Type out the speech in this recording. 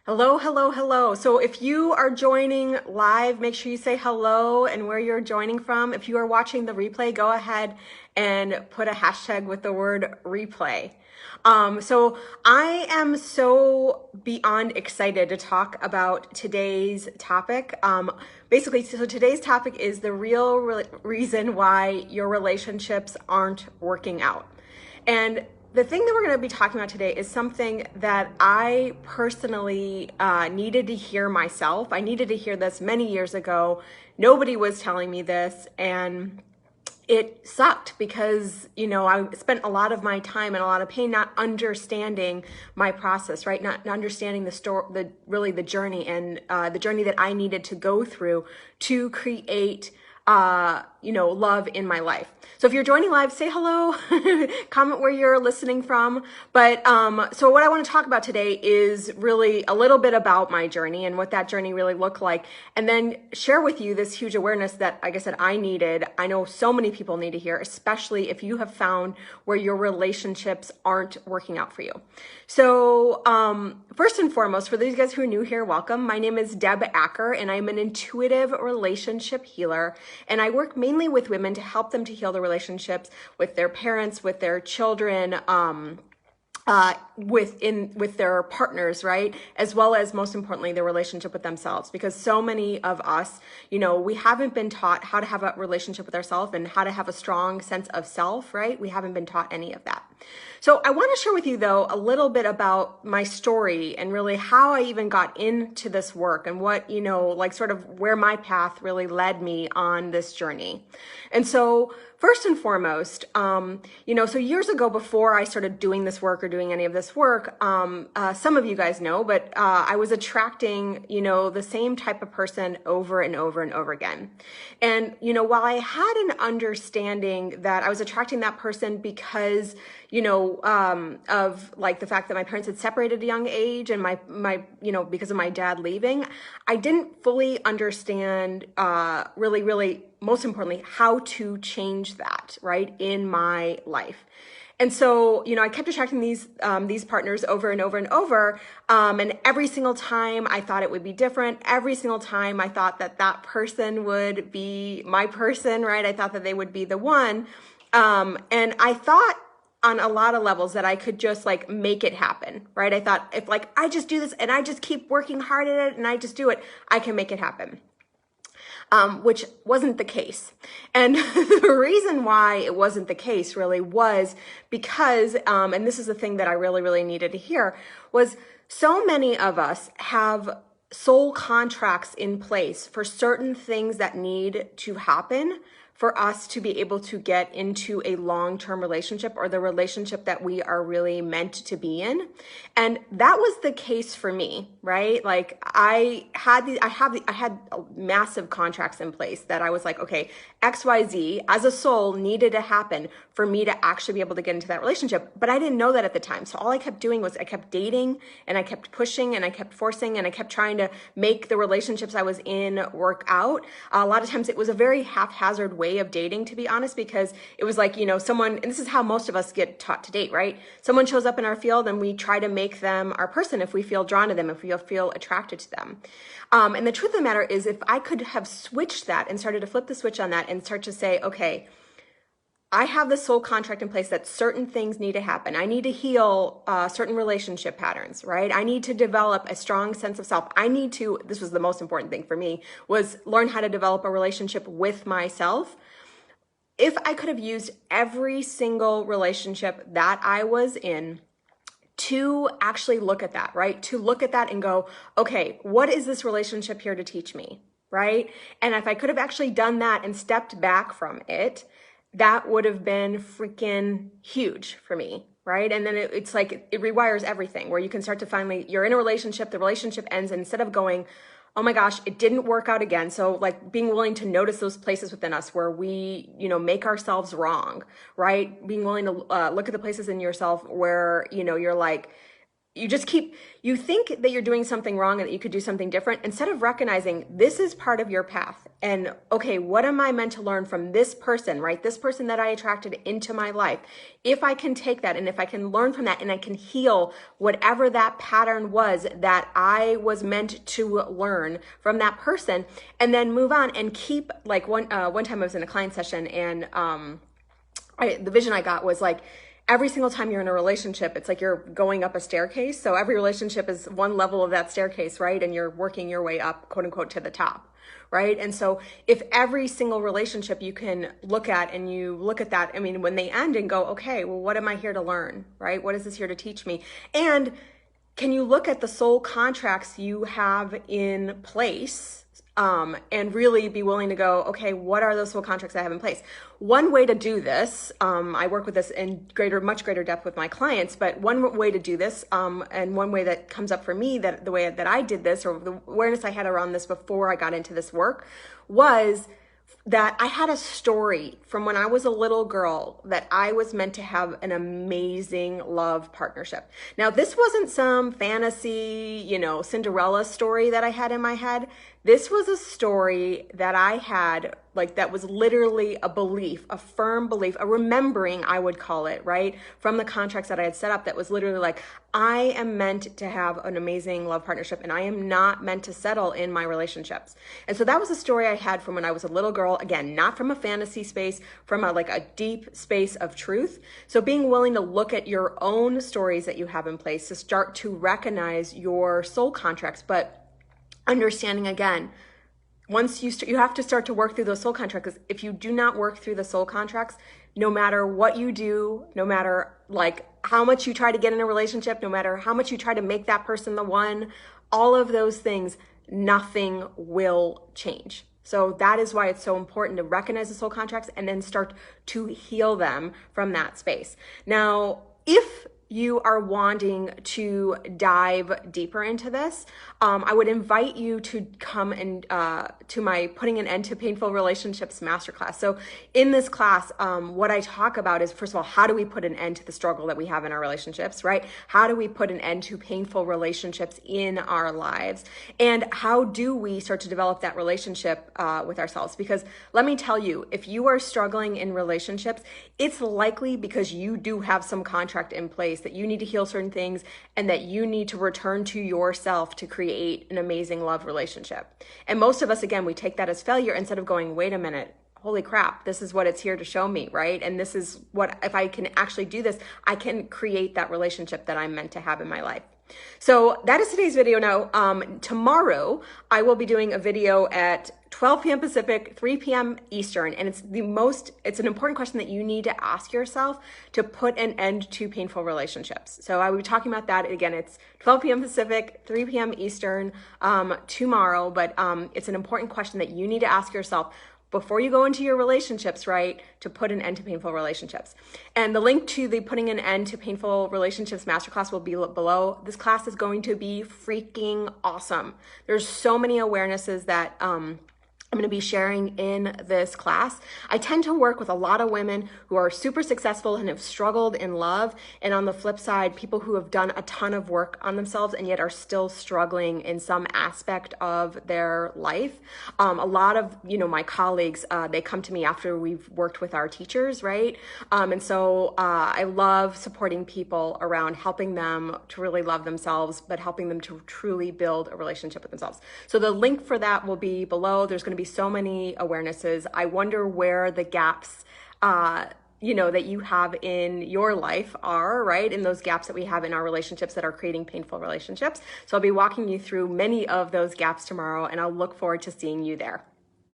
Hello, hello, hello. So if you are joining live, make sure you say hello and where you're joining from. If you are watching the replay, go ahead and put a hashtag with the word replay. So I am so beyond excited to talk about today's topic. So today's topic is the real reason why your relationships aren't working out. And the thing that we're going to be talking about today is something that I personally needed to hear myself. I needed to hear this many years ago. Nobody was telling me this, and it sucked because, I spent a lot of my time and a lot of pain not understanding my process, right? Not understanding the story, the journey and the journey that I needed to go through to create love in my life. So if you're joining live, say hello, comment where you're listening from. But so what I want to talk about today is really a little bit about my journey and what that journey really looked like, and then share with you this huge awareness that, like I said, I needed. I know so many people need to hear, especially if you have found where your relationships aren't working out for you. So first and foremost, for these guys who are new here, welcome. My name is Deb Acker, and I'm an intuitive relationship healer. And I work mainly with women to help them to heal the relationships with their parents, with their children, with their partners, right? As well as, most importantly, their relationship with themselves. Because so many of us, we haven't been taught how to have a relationship with ourselves and how to have a strong sense of self, right? We haven't been taught any of that. So I want to share with you, though, a little bit about my story and really how I even got into this work and what, sort of where my path really led me on this journey. And so first and foremost, so years ago, before I started doing this work or doing any of this work, some of you guys know, but I was attracting, the same type of person over and over and over again. And, while I had an understanding that I was attracting that person because, of like the fact that my parents had separated at a young age and my because of my dad leaving, I didn't fully understand, really, most importantly, how to change that, right, in my life. And so, I kept attracting these partners over and over and over. And every single time I thought it would be different. Every single time I thought that person would be my person, right? I thought that they would be the one. And I thought on a lot of levels that I could just make it happen, right? I thought if I just do this and I just keep working hard at it and I just do it, I can make it happen. Which wasn't the case. And the reason why it wasn't the case really was because, and this is the thing that I really, really needed to hear, was so many of us have soul contracts in place for certain things that need to happen for us to be able to get into a long-term relationship or the relationship that we are really meant to be in. And that was the case for me, right? I had massive contracts in place that I was like, okay, XYZ as a soul needed to happen for me to actually be able to get into that relationship. But I didn't know that at the time. So all I kept doing was I kept dating and I kept pushing and I kept forcing and I kept trying to make the relationships I was in work out. A lot of times it was a very haphazard way of dating, to be honest, because it was like, someone, and this is how most of us get taught to date, right? Someone shows up in our field and we try to make them our person if we feel drawn to them, if we feel attracted to them. And the truth of the matter is, if I could have switched that and started to flip the switch on that and start to say, okay, I have this soul contract in place that certain things need to happen. I need to heal certain relationship patterns, right? I need to develop a strong sense of self. This was the most important thing for me, was learn how to develop a relationship with myself. If I could have used every single relationship that I was in to actually look at that, right? To look at that and go, okay, what is this relationship here to teach me, right? And if I could have actually done that and stepped back from it, that would have been freaking huge for me, right? And then it's like, it rewires everything where you can start to finally, you're in a relationship, the relationship ends, and instead of going, oh my gosh, it didn't work out again. So being willing to notice those places within us where we, make ourselves wrong, right? Being willing to look at the places in yourself where, you're like, you think that you're doing something wrong and that you could do something different instead of recognizing this is part of your path. And okay, what am I meant to learn from this person, right? This person that I attracted into my life. If I can take that and if I can learn from that and I can heal whatever that pattern was that I was meant to learn from that person, and then move on and keep, like one time I was in a client session, and the vision I got was like, every single time you're in a relationship, it's like you're going up a staircase. So every relationship is one level of that staircase, right? And you're working your way up, quote unquote, to the top, right? And so if every single relationship you can look at and you look at that, I mean, when they end and go, okay, well, what am I here to learn, right? What is this here to teach me? And can you look at the soul contracts you have in place, and really be willing to go, okay, what are those soul contracts I have in place? One way to do this, I work with this in much greater depth with my clients, but one way to do this, and one way that comes up for me, that the way that I did this, or the awareness I had around this before I got into this work, was that I had a story from when I was a little girl that I was meant to have an amazing love partnership. Now, this wasn't some fantasy, Cinderella story that I had in my head. This was a story that I had, like, that was literally a belief, a firm belief, a remembering, I would call it, right? From the contracts that I had set up, that was literally like, I am meant to have an amazing love partnership and I am not meant to settle in my relationships. And so that was a story I had from when I was a little girl. Again, not from a fantasy space, from a deep space of truth. So being willing to look at your own stories that you have in place to start to recognize your soul contracts, but understanding again, once you have to start to work through those soul contracts. Because if you do not work through the soul contracts, no matter what you do, no matter how much you try to get in a relationship, no matter how much you try to make that person the one, all of those things, nothing will change. So that is why it's so important to recognize the soul contracts and then start to heal them from that space. Now, if you are wanting to dive deeper into this, I would invite you to come and to my Putting an End to Painful Relationships Masterclass. So in this class, what I talk about is, first of all, how do we put an end to the struggle that we have in our relationships, right? How do we put an end to painful relationships in our lives? And how do we start to develop that relationship with ourselves? Because let me tell you, if you are struggling in relationships, it's likely because you do have some contract in place that you need to heal certain things and that you need to return to yourself to create an amazing love relationship. And most of us, again, we take that as failure instead of going, wait a minute, holy crap, this is what it's here to show me, right? And this is what, if I can actually do this, I can create that relationship that I'm meant to have in my life. So that is today's video. Now, tomorrow I will be doing a video at 12 p.m. Pacific, 3 p.m. Eastern, and it's an important question that you need to ask yourself to put an end to painful relationships. So I will be talking about that. Again, it's 12 p.m. Pacific, 3 p.m. Eastern tomorrow, but it's an important question that you need to ask yourself before you go into your relationships, right, to put an end to painful relationships. And the link to the Putting an End to Painful Relationships Masterclass will be below. This class is going to be freaking awesome. There's so many awarenesses that I'm going to be sharing in this class. I tend to work with a lot of women who are super successful and have struggled in love. And on the flip side, people who have done a ton of work on themselves and yet are still struggling in some aspect of their life. A lot of, my colleagues, they come to me after we've worked with our teachers, right? And so I love supporting people around helping them to really love themselves, but helping them to truly build a relationship with themselves. So the link for that will be below. There's going to be so many awarenesses. I wonder where the gaps, that you have in your life are, right? In those gaps that we have in our relationships that are creating painful relationships. So I'll be walking you through many of those gaps tomorrow, and I'll look forward to seeing you there.